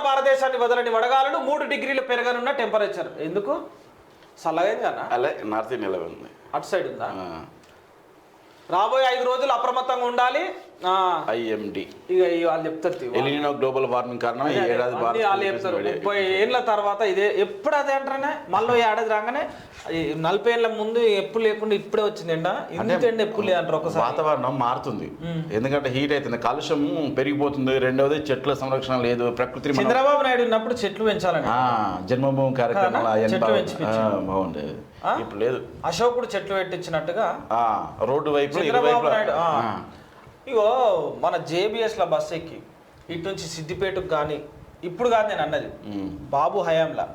భారతదేశాన్ని వదలని వడగాలులు 3 డిగ్రీలు పెరగనున్న టెంపరేచర్. ఎందుకు చల్లగైంది అన్న? అలా నార్త్ ఇండియాలో ఉంది, అటు సైడ్ ఉందా? రాబోయే 5 రోజులు అప్రమత్తంగా ఉండాలి. IMD ఇక వాళ్ళు చెప్తారు ఎలినో గ్లోబల్ వార్మింగ్ కారణం ఈ ఏడాది 30 ఏళ్ళ తర్వాత ఇదే ఎప్పుడు అదే అంటారనే. మళ్ళీ ఏడాది రాగానే 40 ఏళ్ళ ముందు ఎప్పుడు లేకుండా ఇప్పుడే వచ్చింది ఎండ. ఇంత ఎప్పుడు లేదంటారు. ఒకసారి వాతావరణం మారుతుంది, ఎందుకంటే హీట్ అవుతుంది, కాలుష్యం పెరిగిపోతుంది. రెండవది చెట్ల సంరక్షణ లేదు. ప్రకృతి చంద్రబాబు నాయుడు ఉన్నప్పుడు చెట్లు పెంచాలని జన్మభూమి కార్యక్రమాలు బాగుండేది, ఇప్పుడు లేదు. అశోకుడు చెట్లు పెట్టించినట్టుగా రోడ్డు వైపు చంద్రబాబు నాయుడు. ఇగో మన జేబిఎస్ల బస్ ఎక్కి ఇటు నుంచి సిద్దిపేటకు కానీ ఇప్పుడు కాదు నేను అన్నది, బాబు హయాంలా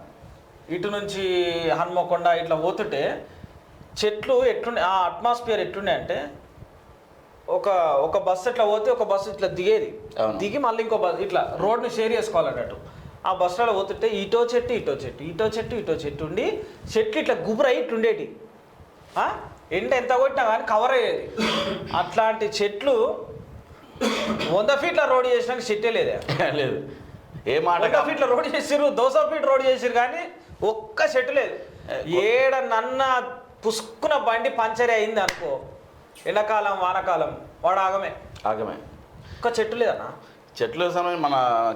ఇటు నుంచి హన్మకొండ ఇట్లా పోతుంటే చెట్లు ఎట్లుండే, ఆ అట్మాస్ఫియర్ ఎట్లుండే అంటే ఒక బస్సు ఇట్లా పోతే ఒక బస్సు ఇట్లా దిగేది, దిగి మళ్ళీ ఇంకో బస్సు ఇట్లా రోడ్ని షేర్ చేసుకోవాలన్నట్టు. ఆ బస్సులో పోతుంటే ఇటో చెట్టు ఇటో చెట్టు ఇటో చెట్టు ఇటో చెట్టు ఉండి చెట్లు ఇట్లా గుబురై ఇట్లుండేటి. ఎండ ఎంత కొట్టినా కానీ కవర్ అయ్యేది. అట్లాంటి చెట్లు 100 ఫీట్ల రోడ్ చేసినాక చెట్టే లేదే లేదు. ఏ మాట 100 ఫీట్ల రోడ్ చేసిర్రు, 200 ఫీట్ రోడ్ చేసిర్రు కానీ ఒక్క చెట్టు లేదు. ఏడ నన్న పుసుకున్న బండి పంచర్ అయింది అనుకో, ఎండాకాలం వానకాలం వాడు ఆగమే ఆగమే. ఒక్క చెట్టు లేదన్నా. చెట్ల సంరక్షణ మన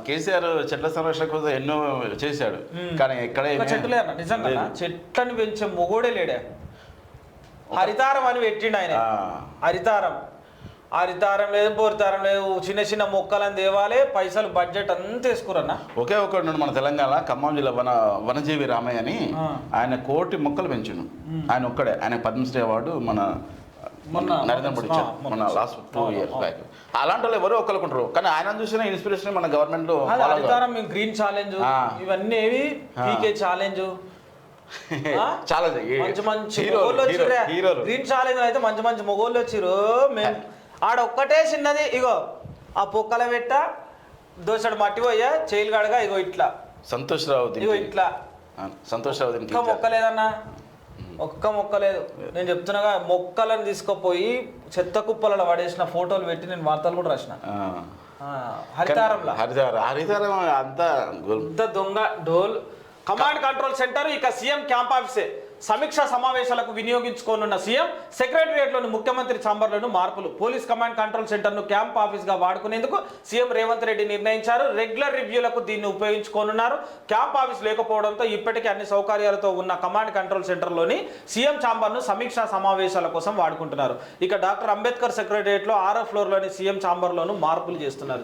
కేసీఆర్ చెట్ల సంరక్షణ కోసం ఎన్నో చేశాడు, కానీ ఎక్కడ చెట్టు లేదన్న. నిజంగా చెట్లను పెంచే మొగోడే లేడే. హరితారం అని పెట్టిండు ఆయన. హరితారం లేదు, బోరితారం లేదు, చిన్న చిన్న మొక్కలను తేవాలి, పైసలు బడ్జెట్ అంతా వేసుకురన్నా. ఒకే ఒకడు మన తెలంగాణ ఖమ్మం జిల్లా వనజీవి రామయ్య అని ఆయన 1 కోటి మొక్కలు పెంచును. ఆయన ఒక్కడే. ఆయన పద్మశ్రీ అవార్డు మొన్న నరేంద్ర మోడీ ఇచ్చారు, మన లాస్ట్ 2 ఇయర్స్ బ్యాక్. అలాంటి వాళ్ళు ఎవరో ఒకరుకుంటారు, కానీ ఆయన చూసిన ఇన్స్పిరేషన్ మన గవర్నమెంట్ లో. హరితారం, గ్రీన్ ఛాలెంజ్, ఇవన్నీ పీకే ఛాలెంజ్, మంచి మంచి హీరోలు. గ్రీన్ ఛాలెంజ్ అయితే మంచి మంచి మొగోళ్ళు వచ్చిర్రు. ఆడ ఒక్కటే చిన్నది, ఇగో ఆ పొక్కల పెట్ట దోసడు మట్టి పోయా చేయలు గడగా, ఇగో ఇట్లా సంతోష్ రావు, ఇగో ఇట్లా సంతోష్ రావు ఒక్క మొక్క లేదన్నా, ఒక్క మొక్క లేదు. నేను చెప్తున్నాగా, మొక్కలను తీసుకుపోయి చెత్త కుప్పలలో పడేసిన ఫోటోలు పెట్టి నేను వార్తలు కూడా రాసిన. హరితారంలో హరితారం అంతా దొంగ డోల్. కమాండ్ కంట్రోల్ సెంటర్ ఇక సీఎం క్యాంప్ ఆఫీసే. సమీక్షా సమావేశాలకు వినియోగించుకోనున్న సీఎం సెక్రటరియట్లోని ముఖ్యమంత్రి ఛాంబర్లను మార్పులు. పోలీస్ కమాండ్ కంట్రోల్ సెంటర్ను క్యాంప్ ఆఫీస్గా వాడుకునేందుకు సీఎం రేవంత్ రెడ్డి నిర్ణయించారు. రెగ్యులర్ రివ్యూలకు దీన్ని ఉపయోగించుకోనున్నారు. క్యాంప్ ఆఫీస్ లేకపోవడంతో ఇప్పటికే అన్ని సౌకర్యాలతో ఉన్న కమాండ్ కంట్రోల్ సెంటర్లోని సీఎం ఛాంబర్ను సమీక్షా సమావేశాల కోసం వాడుకుంటున్నారు. ఇక డాక్టర్ అంబేద్కర్ సెక్రటరియట్లో 6వ ఫ్లోర్లోని సీఎం ఛాంబర్లోను మార్పులు చేస్తున్నారు.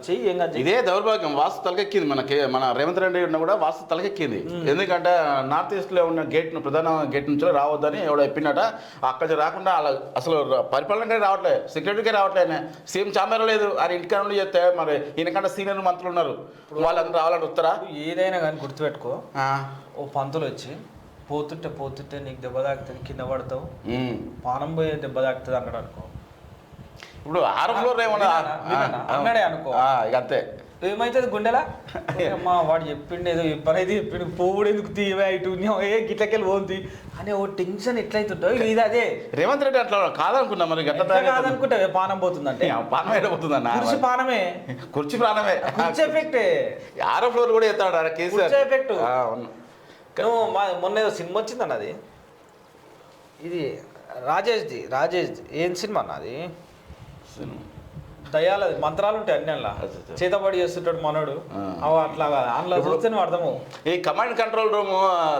ఇదే దౌర్భాగ్యం, వాస్తు తలకెక్కింది. మన రేవంత్ రెడ్డి ఉన్న కూడా వాస్తు తలకెక్కింది. ఎందుకంటే నార్త్ ఈస్ట్ లో ఉన్న గేట్ను, ప్రధాన గేట్ నుంచి రావద్దని ఎవడో చెప్పిండట. అక్కడ రాకుండా అసలు పరిపాలనకే రావట్లేదు, సెక్రటరీకే రావట్లేదు. సీఎం ఛాంబర్ లేదు, ఆయన ఇంటికాడ నుండి చెప్తే మరి ఈయనకంటే సీనియర్ మంత్రులు ఉన్నారు, వాళ్ళందరూ రావాలని వస్తారా? ఏదైనా కానీ గుర్తుపెట్టుకో, ఓ పంతులు వచ్చి పోతుంటే నీకు దెబ్బ తాకుతుంది, కింద పడతావు, పానం పోయే దెబ్బ తాకుతుంది అన్నాడు అనుకో. ఇప్పుడు 6వ ఫ్లోర్ ఏమన్నా అన్నాడే అనుకో, అంతే. ఏమైతుంది గుండెలా? అమ్మా వాడు చెప్పిండు, ఏదో పనైతే చెప్పిండు, పోవుడు ఎందుకు తీయవే ఇటు గిట్లకెళ్ళి పోతుంది అనే ఓ టెన్షన్ ఎట్లయితుంటావు. ఇది అదే రేవంత్ రెడ్డి అట్లా కాదనుకున్నా. మరి కాదనుకుంటా పానం పోతుందంటే పానం ఎడపోతుందన్న, కుర్చీ పానమే, కుర్చీ ప్రాణమే, కుర్చీ ఎఫెక్టే. 6వ ఫ్లోర్ కూడా ఎత్తాడు కేసీఆర్ ఎఫెక్ట్. నువ్వు మొన్న ఏదో సినిమా వచ్చిందన్న, అది ఇది రాజేష్ది ఏం సినిమా అన్నది? దయాల మంత్రాలు ఉంటాయి అన్ని, అలా చేతబడి చేస్తుంటాడు మనోడు. అట్లా అందులో చూస్తే అర్థము. ఈ కమాండ్ కంట్రోల్ రూమ్,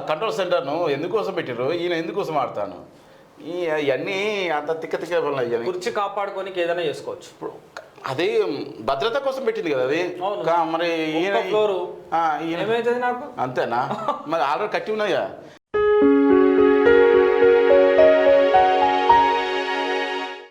కంట్రోల్ సెంటర్ను ఎందుకోసం పెట్టారు, ఈయన ఎందుకోసం ఆడతాను? ఇవన్నీ అంత తిక్క కుర్చీ కాపాడుకోనికి ఏదైనా చేసుకోవచ్చు. ఇప్పుడు అదే భద్రత కోసం పెట్టింది కదా అది. మరి ఏమవుతుంది నాకు అంతేనా? మరి ఆల్రెడీ కట్టి ఉన్నాయా?